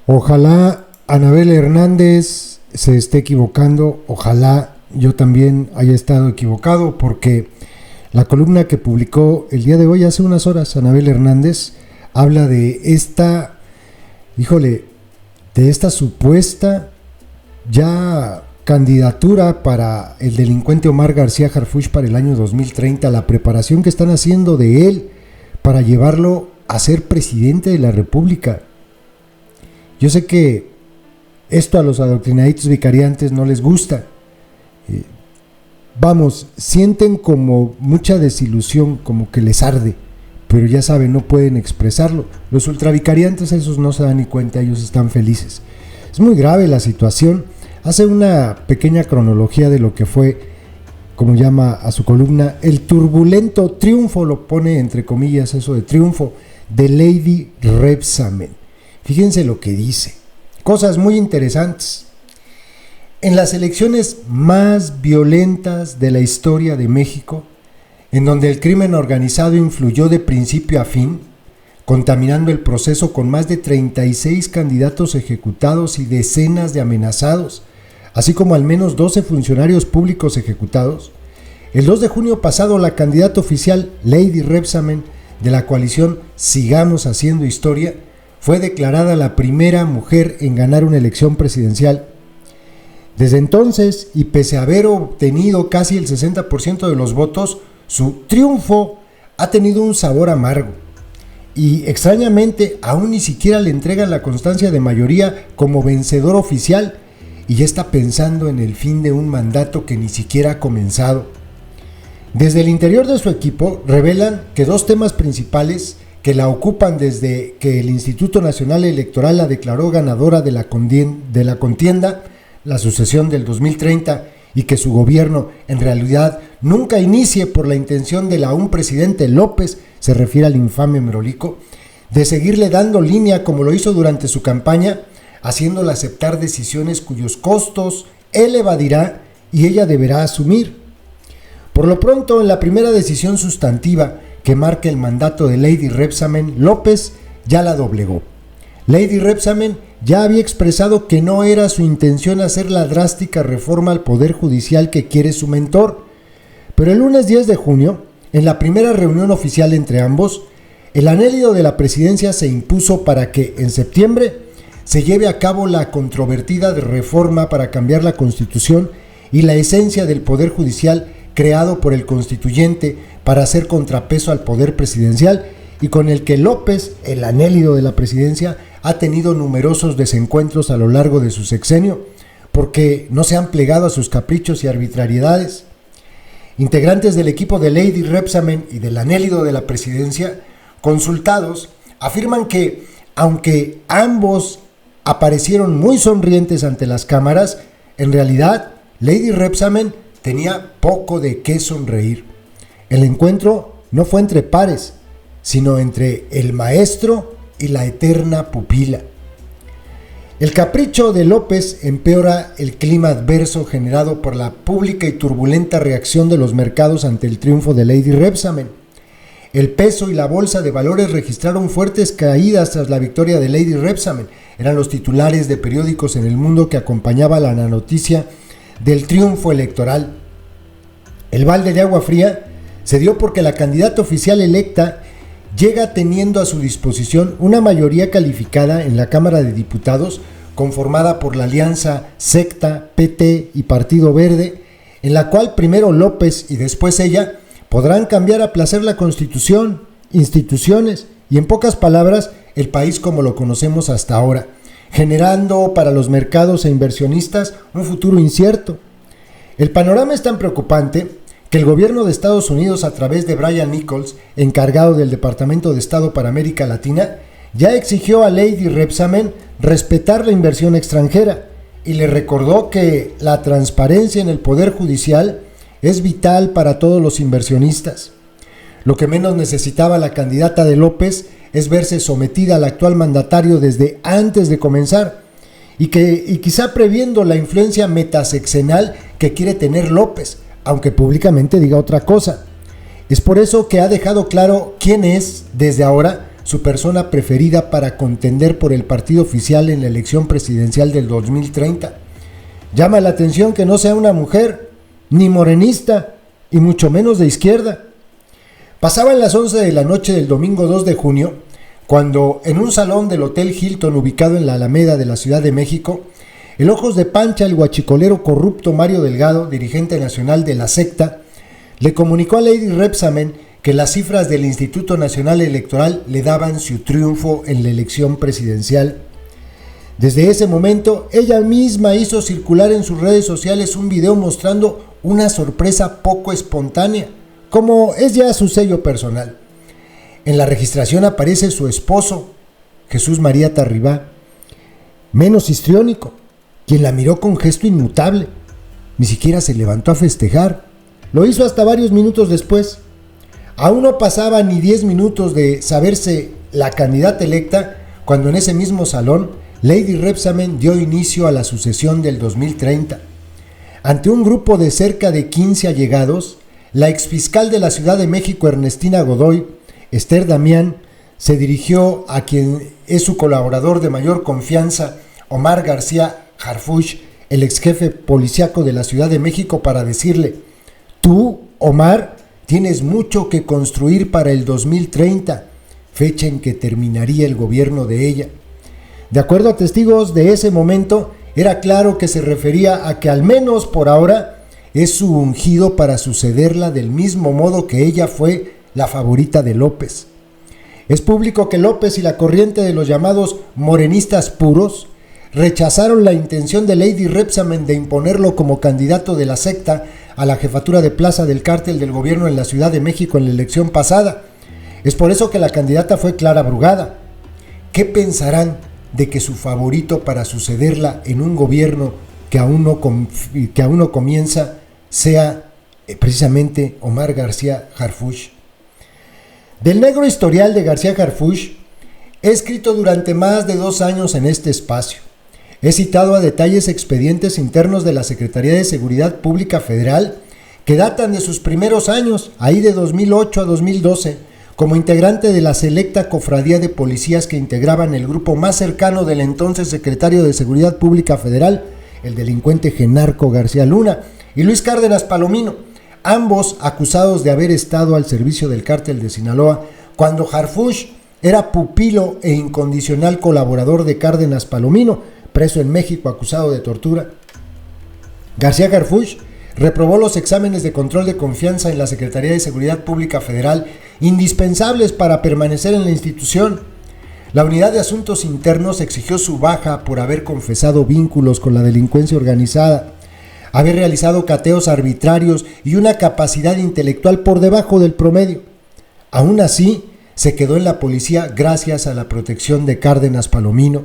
Ojalá Anabel Hernández se esté equivocando, ojalá yo también haya estado equivocado, porque la columna que publicó el día de hoy, hace unas horas, Anabel Hernández, habla de esta, de esta supuesta ya candidatura para el delincuente Omar García Harfuch para el año 2030, la preparación que están haciendo de él para llevarlo a ser presidente de la República. Yo sé que esto a los adoctrinaditos vicariantes no les gusta. Sienten como mucha desilusión, como que les arde, pero ya saben, no pueden expresarlo. Los ultravicariantes, esos no se dan ni cuenta, ellos están felices. Es muy grave la situación. Hace una pequeña cronología de lo que fue, como llama a su columna, el turbulento triunfo, lo pone entre comillas eso de triunfo, de Lady Rebsamen. Fíjense lo que dice, cosas muy interesantes. En las elecciones más violentas de la historia de México, en donde el crimen organizado influyó de principio a fin, contaminando el proceso con más de 36 candidatos ejecutados y decenas de amenazados, así como al menos 12 funcionarios públicos ejecutados, el 2 de junio pasado la candidata oficial Lady Rebsamen de la coalición Sigamos Haciendo Historia fue declarada la primera mujer en ganar una elección presidencial. Desde entonces, y pese a haber obtenido casi el 60% de los votos, su triunfo ha tenido un sabor amargo. Y extrañamente, aún ni siquiera le entregan la constancia de mayoría como vencedor oficial, y ya está pensando en el fin de un mandato que ni siquiera ha comenzado. Desde el interior de su equipo revelan que dos temas principales que la ocupan desde que el Instituto Nacional Electoral la declaró ganadora de la contienda, la sucesión del 2030, y que su gobierno en realidad nunca inicie por la intención del aún presidente López, se refiere al infame Merolico, de seguirle dando línea como lo hizo durante su campaña, haciéndole aceptar decisiones cuyos costos él evadirá y ella deberá asumir. Por lo pronto, en la primera decisión sustantiva que marca el mandato de Lady Rebsamen, López ya la doblegó. Lady Rebsamen ya había expresado que no era su intención hacer la drástica reforma al Poder Judicial que quiere su mentor, pero el lunes 10 de junio, en la primera reunión oficial entre ambos, el anhelo de la presidencia se impuso para que en septiembre se lleve a cabo la controvertida reforma para cambiar la Constitución y la esencia del Poder Judicial creado por el constituyente para hacer contrapeso al poder presidencial, y con el que López, el anhelo de la presidencia, ha tenido numerosos desencuentros a lo largo de su sexenio, porque no se han plegado a sus caprichos y arbitrariedades. Integrantes del equipo de Lady Rebsamen y del anhelo de la presidencia, consultados, afirman que, aunque ambos aparecieron muy sonrientes ante las cámaras, en realidad Lady Rebsamen tenía poco de qué sonreír. El encuentro no fue entre pares, sino entre el maestro y la eterna pupila. El capricho de López empeora el clima adverso generado por la pública y turbulenta reacción de los mercados ante el triunfo de Lady Rebsamen. El peso y la bolsa de valores registraron fuertes caídas tras la victoria de Lady Rebsamen. Eran los titulares de periódicos en el mundo que acompañaba la noticia del triunfo electoral. El balde de agua fría se dio porque la candidata oficial electa llega teniendo a su disposición una mayoría calificada en la Cámara de Diputados, conformada por la alianza Secta, PT y Partido Verde, en la cual primero López y después ella podrán cambiar a placer la Constitución, instituciones y, en pocas palabras, el país como lo conocemos hasta ahora, generando para los mercados e inversionistas un futuro incierto. El panorama es tan preocupante que el gobierno de Estados Unidos, a través de Brian Nichols, encargado del Departamento de Estado para América Latina, ya exigió a Lady Rebsamen respetar la inversión extranjera y le recordó que la transparencia en el Poder Judicial es vital para todos los inversionistas. Lo que menos necesitaba la candidata de López es verse sometida al actual mandatario desde antes de comenzar, y quizá previendo la influencia metasexenal que quiere tener López, aunque públicamente diga otra cosa. Es por eso que ha dejado claro quién es, desde ahora, su persona preferida para contender por el partido oficial en la elección presidencial del 2030. Llama la atención que no sea una mujer, ni morenista, y mucho menos de izquierda. Pasaban las 11 de la noche del domingo 2 de junio, cuando en un salón del Hotel Hilton ubicado en la Alameda de la Ciudad de México, el ojos de pancha, el guachicolero corrupto Mario Delgado, dirigente nacional de la secta, le comunicó a Lady Rebsamen que las cifras del Instituto Nacional Electoral le daban su triunfo en la elección presidencial. Desde ese momento, ella misma hizo circular en sus redes sociales un video mostrando una sorpresa poco espontánea, como es ya su sello personal. En la registración aparece su esposo, Jesús María Tarribá, menos histriónico, quien la miró con gesto inmutable. Ni siquiera se levantó a festejar. Lo hizo hasta varios minutos después. Aún no pasaba ni 10 minutos de saberse la candidata electa, cuando en ese mismo salón Lady Rebsamen dio inicio a la sucesión del 2030. Ante un grupo de cerca de 15 allegados, la exfiscal de la Ciudad de México, Ernestina Godoy, Esther Damián, se dirigió a quien es su colaborador de mayor confianza, Omar García Harfuch, el exjefe policíaco de la Ciudad de México, para decirle: tú, Omar, tienes mucho que construir para el 2030, fecha en que terminaría el gobierno de ella. De acuerdo a testigos de ese momento, era claro que se refería a que al menos por ahora es su ungido para sucederla, del mismo modo que ella fue la favorita de López. Es público que López y la corriente de los llamados morenistas puros rechazaron la intención de Lady Rebsamen de imponerlo como candidato de la secta a la jefatura de plaza del cártel del gobierno en la Ciudad de México en la elección pasada. Es por eso que la candidata fue Clara Brugada. ¿Qué pensarán de que su favorito para sucederla en un gobierno que aún no comienza sea precisamente Omar García Harfuch? Del negro historial de García Harfuch he escrito durante más de 2 años en este espacio. He citado a detalles expedientes internos de la Secretaría de Seguridad Pública Federal que datan de sus primeros años, ahí de 2008 a 2012, como integrante de la selecta cofradía de policías que integraban el grupo más cercano del entonces secretario de Seguridad Pública Federal, el delincuente Genarco García Luna, y Luis Cárdenas Palomino, ambos acusados de haber estado al servicio del cártel de Sinaloa cuando Harfuch era pupilo e incondicional colaborador de Cárdenas Palomino, preso en México acusado de tortura. García Harfuch reprobó los exámenes de control de confianza en la Secretaría de Seguridad Pública Federal, indispensables para permanecer en la institución. La Unidad de Asuntos Internos exigió su baja por haber confesado vínculos con la delincuencia organizada, haber realizado cateos arbitrarios y una capacidad intelectual por debajo del promedio. Aún así, se quedó en la policía gracias a la protección de Cárdenas Palomino.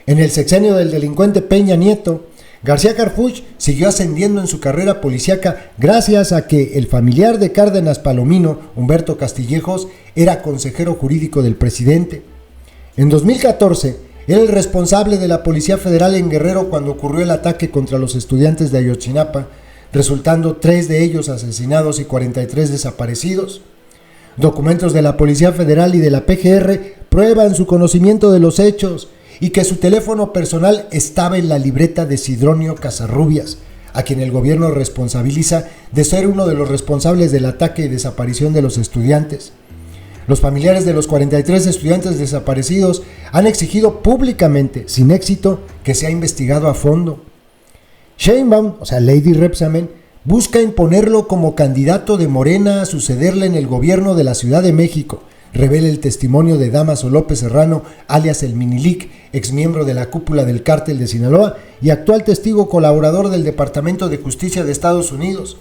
En el sexenio del delincuente Peña Nieto, García Harfuch siguió ascendiendo en su carrera policíaca gracias a que el familiar de Cárdenas Palomino, Humberto Castillejos, era consejero jurídico del presidente. En 2014, era el responsable de la Policía Federal en Guerrero cuando ocurrió el ataque contra los estudiantes de Ayotzinapa, resultando 3 de ellos asesinados y 43 desaparecidos. Documentos de la Policía Federal y de la PGR prueban su conocimiento de los hechos y que su teléfono personal estaba en la libreta de Sidronio Casarrubias, a quien el gobierno responsabiliza de ser uno de los responsables del ataque y desaparición de los estudiantes. Los familiares de los 43 estudiantes desaparecidos han exigido públicamente, sin éxito, que sea investigado a fondo. Sheinbaum, o sea, Lady Rebsamen, busca imponerlo como candidato de Morena a sucederle en el gobierno de la Ciudad de México, revela el testimonio de Dámaso López Serrano, alias el Minilic, exmiembro de la cúpula del cártel de Sinaloa y actual testigo colaborador del Departamento de Justicia de Estados Unidos.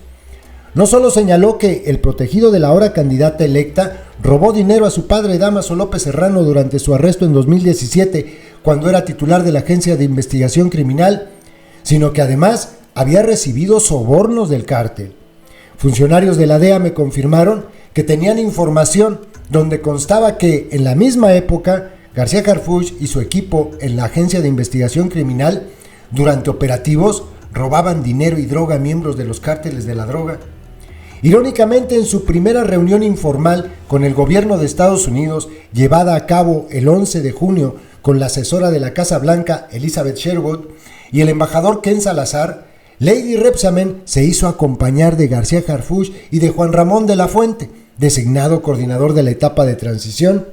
No solo señaló que el protegido de la ahora candidata electa robó dinero a su padre Dámaso López Serrano durante su arresto en 2017, cuando era titular de la Agencia de Investigación Criminal, sino que además había recibido sobornos del cártel. Funcionarios de la DEA me confirmaron que tenían información donde constaba que en la misma época García Harfuch y su equipo en la Agencia de Investigación Criminal, durante operativos, robaban dinero y droga a miembros de los cárteles de la droga. Irónicamente, en su primera reunión informal con el gobierno de Estados Unidos, llevada a cabo el 11 de junio con la asesora de la Casa Blanca, Elizabeth Sherwood, y el embajador Ken Salazar, Lady Rebsamen se hizo acompañar de García Harfuch y de Juan Ramón de la Fuente, designado coordinador de la etapa de transición.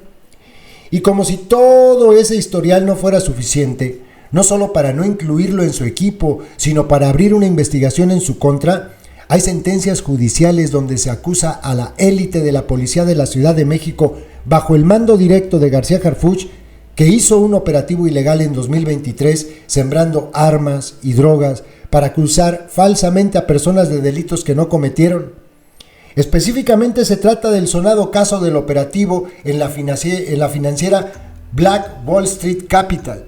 Y como si todo ese historial no fuera suficiente, no solo para no incluirlo en su equipo, sino para abrir una investigación en su contra, hay sentencias judiciales donde se acusa a la élite de la policía de la Ciudad de México, bajo el mando directo de García Harfuch, que hizo un operativo ilegal en 2023 sembrando armas y drogas para acusar falsamente a personas de delitos que no cometieron. Específicamente se trata del sonado caso del operativo en la financiera Black Wall Street Capital,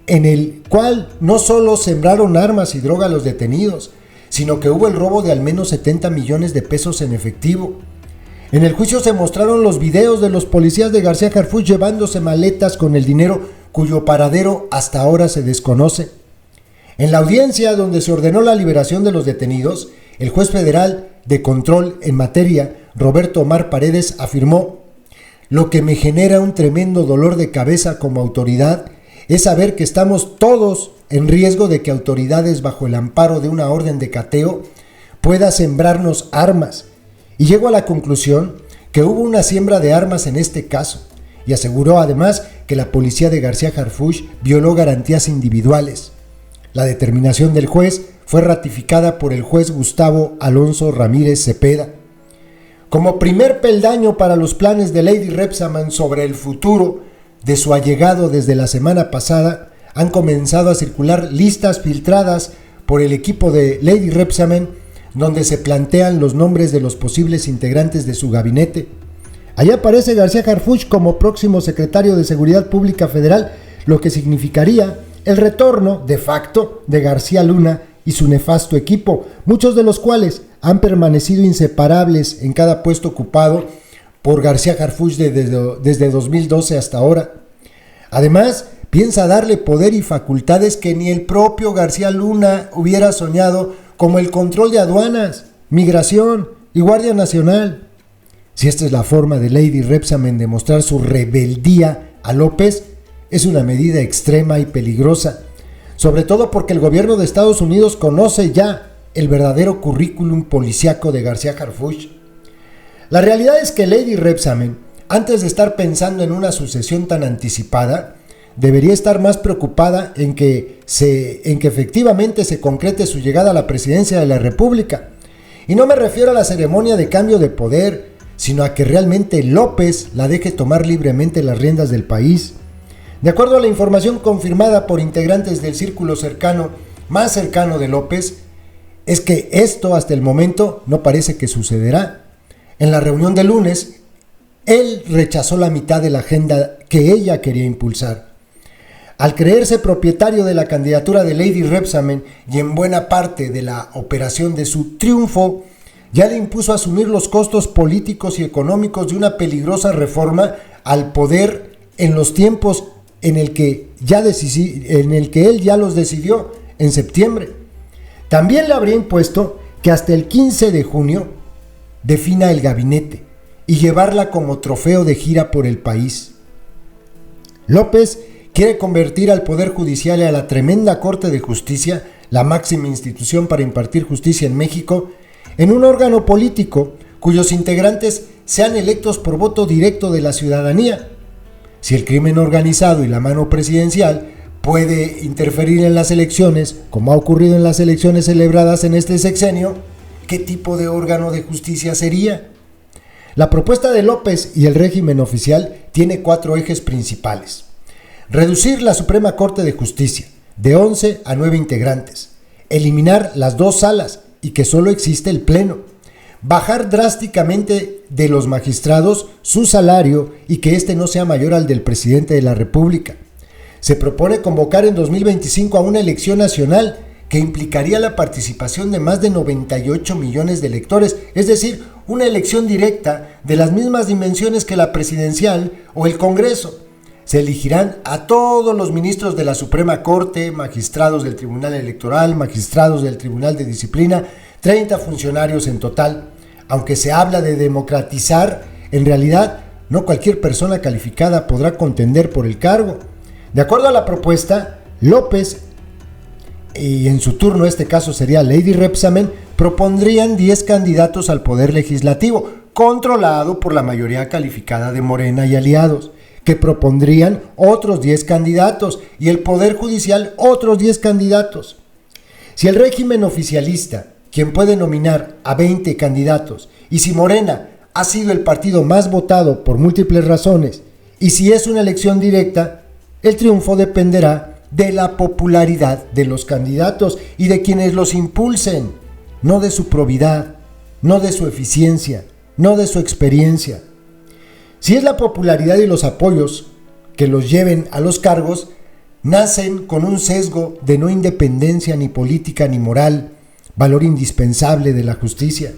en el cual no solo sembraron armas y droga a los detenidos, sino que hubo el robo de al menos 70 millones de pesos en efectivo. En el juicio se mostraron los videos de los policías de García Harfuch llevándose maletas con el dinero cuyo paradero hasta ahora se desconoce. En la audiencia donde se ordenó la liberación de los detenidos, el juez federal de control en materia, Roberto Omar Paredes, afirmó: "Lo que me genera un tremendo dolor de cabeza como autoridad es saber que estamos todos en riesgo de que autoridades bajo el amparo de una orden de cateo pueda sembrarnos armas, y llego a la conclusión que hubo una siembra de armas en este caso", y aseguró además que la policía de García Harfuch violó garantías individuales. La determinación del juez fue ratificada por el juez Gustavo Alonso Ramírez Cepeda. Como primer peldaño para los planes de Lady Rebsamen sobre el futuro de su allegado desde la semana pasada, han comenzado a circular listas filtradas por el equipo de Lady Rebsamen, donde se plantean los nombres de los posibles integrantes de su gabinete. Allí aparece García Harfuch como próximo secretario de Seguridad Pública Federal, lo que significaría el retorno de facto de García Luna y su nefasto equipo, muchos de los cuales han permanecido inseparables en cada puesto ocupado por García Harfuch desde 2012 hasta ahora. Además, piensa darle poder y facultades que ni el propio García Luna hubiera soñado, como el control de aduanas, migración y Guardia Nacional. Si esta es la forma de Lady Rebsamen de mostrar su rebeldía a López, es una medida extrema y peligrosa, sobre todo porque el gobierno de Estados Unidos conoce ya el verdadero currículum policíaco de García Harfuch. La realidad es que Lady Rebsamen, antes de estar pensando en una sucesión tan anticipada, debería estar más preocupada en que efectivamente se concrete su llegada a la presidencia de la República. Y no me refiero a la ceremonia de cambio de poder, sino a que realmente López la deje tomar libremente las riendas del país. De acuerdo a la información confirmada por integrantes del círculo más cercano de López, es que esto hasta el momento no parece que sucederá. En la reunión de lunes, él rechazó la mitad de la agenda que ella quería impulsar. Al creerse propietario de la candidatura de Lady Rebsamen y en buena parte de la operación de su triunfo, ya le impuso asumir los costos políticos y económicos de una peligrosa reforma al poder en los tiempos en el que él ya los decidió en septiembre. También le habría impuesto que hasta el 15 de junio defina el gabinete y llevarla como trofeo de gira por el país. López quiere convertir al Poder Judicial y a la tremenda Corte de Justicia, la máxima institución para impartir justicia en México, en un órgano político cuyos integrantes sean electos por voto directo de la ciudadanía. Si el crimen organizado y la mano presidencial puede interferir en las elecciones, como ha ocurrido en las elecciones celebradas en este sexenio, ¿qué tipo de órgano de justicia sería? La propuesta de López y el régimen oficial tiene 4 ejes principales. Reducir la Suprema Corte de Justicia de 11 a 9 integrantes, eliminar las 2 salas y que solo existe el Pleno, bajar drásticamente de los magistrados su salario y que este no sea mayor al del presidente de la República. Se propone convocar en 2025 a una elección nacional que implicaría la participación de más de 98 millones de electores, es decir, una elección directa de las mismas dimensiones que la presidencial o el Congreso. Se elegirán a todos los ministros de la Suprema Corte, magistrados del Tribunal Electoral, magistrados del Tribunal de Disciplina, 30 funcionarios en total, Aunque se habla de democratizar, en realidad no cualquier persona calificada podrá contender por el cargo. De acuerdo a la propuesta, López, y en su turno este caso sería Lady Repsamen, propondrían 10 candidatos al poder legislativo, controlado por la mayoría calificada de Morena y aliados, que propondrían otros 10 candidatos y el Poder Judicial otros 10 candidatos. Si el régimen oficialista, quien puede nominar a 20 candidatos, y si Morena ha sido el partido más votado por múltiples razones, y si es una elección directa, el triunfo dependerá de la popularidad de los candidatos y de quienes los impulsen, no de su probidad, no de su eficiencia, no de su experiencia. Si es la popularidad y los apoyos que los lleven a los cargos, nacen con un sesgo de no independencia ni política ni moral, valor indispensable de la justicia.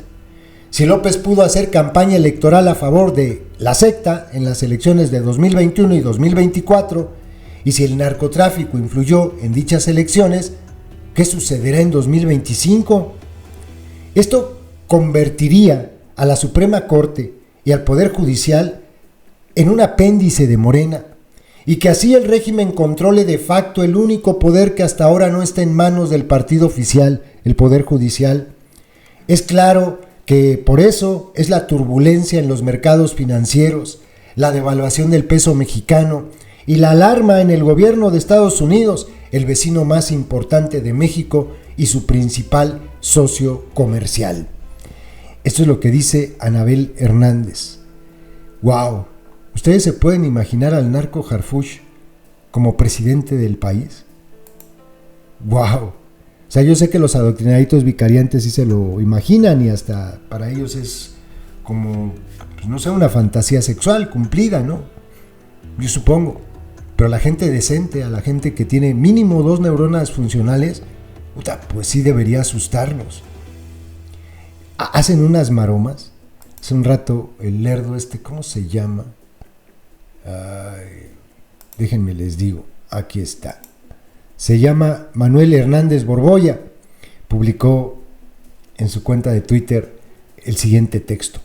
Si López pudo hacer campaña electoral a favor de la secta en las elecciones de 2021 y 2024, y si el narcotráfico influyó en dichas elecciones, ¿qué sucederá en 2025? Esto convertiría a la Suprema Corte y al Poder Judicial en un apéndice de Morena, y que así el régimen controle de facto el único poder que hasta ahora no está en manos del partido oficial, el Poder Judicial. Es claro que por eso es la turbulencia en los mercados financieros, la devaluación del peso mexicano y la alarma en el gobierno de Estados Unidos, el vecino más importante de México y su principal socio comercial. Esto es lo que dice Anabel Hernández. ¡Wow! ¿Ustedes se pueden imaginar al narco Harfuch como presidente del país? ¡Wow! O sea, yo sé que los adoctrinaditos vicariantes sí se lo imaginan y hasta para ellos es como, pues no sé, una fantasía sexual cumplida, ¿no? Yo supongo. Pero a la gente decente, a la gente que tiene mínimo 2 neuronas funcionales, pues sí debería asustarnos. Hacen unas maromas. Hace un rato el lerdo ¿cómo se llama? Ay, déjenme les digo, aquí está. Se llama Manuel Hernández Borbolla. Publicó en su cuenta de Twitter el siguiente texto.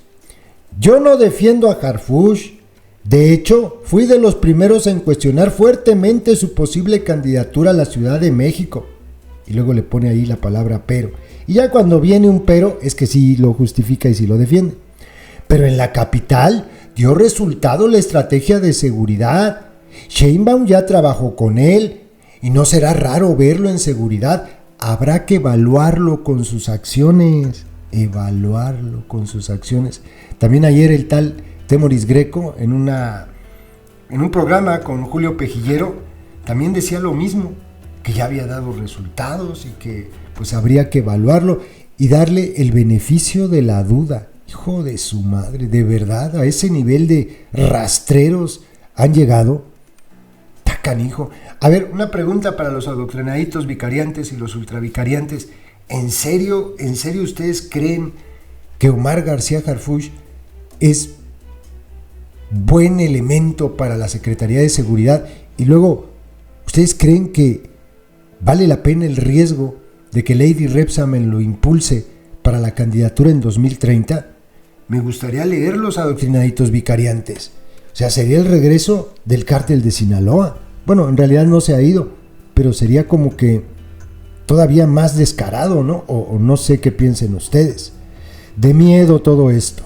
Yo no defiendo a Harfuch. De hecho, fui de los primeros en cuestionar fuertemente su posible candidatura a la Ciudad de México. Y luego le pone ahí la palabra pero. Y ya cuando viene un pero, es que sí lo justifica y sí lo defiende. Pero en la capital dio resultado la estrategia de seguridad. Sheinbaum ya trabajó con él. Y no será raro verlo en seguridad. Habrá que evaluarlo con sus acciones. Evaluarlo con sus acciones. También ayer el tal Temoris Greco en un programa con Julio Pejillero también decía lo mismo, que ya había dado resultados y que pues habría que evaluarlo y darle el beneficio de la duda. Hijo de su madre, de verdad, a ese nivel de rastreros han llegado. Está canijo. A ver, una pregunta para los adoctrinaditos vicariantes y los ultravicariantes. ¿En serio ustedes creen que Omar García Harfuch es buen elemento para la Secretaría de Seguridad? Y luego, ¿ustedes creen que vale la pena el riesgo de que Lady Repsamen lo impulse para la candidatura en 2030? Me gustaría leer los adoctrinaditos vicariantes. O sea, sería el regreso del cártel de Sinaloa. Bueno, en realidad no se ha ido, pero sería como que todavía más descarado, ¿no? O no sé qué piensen ustedes. De miedo todo esto.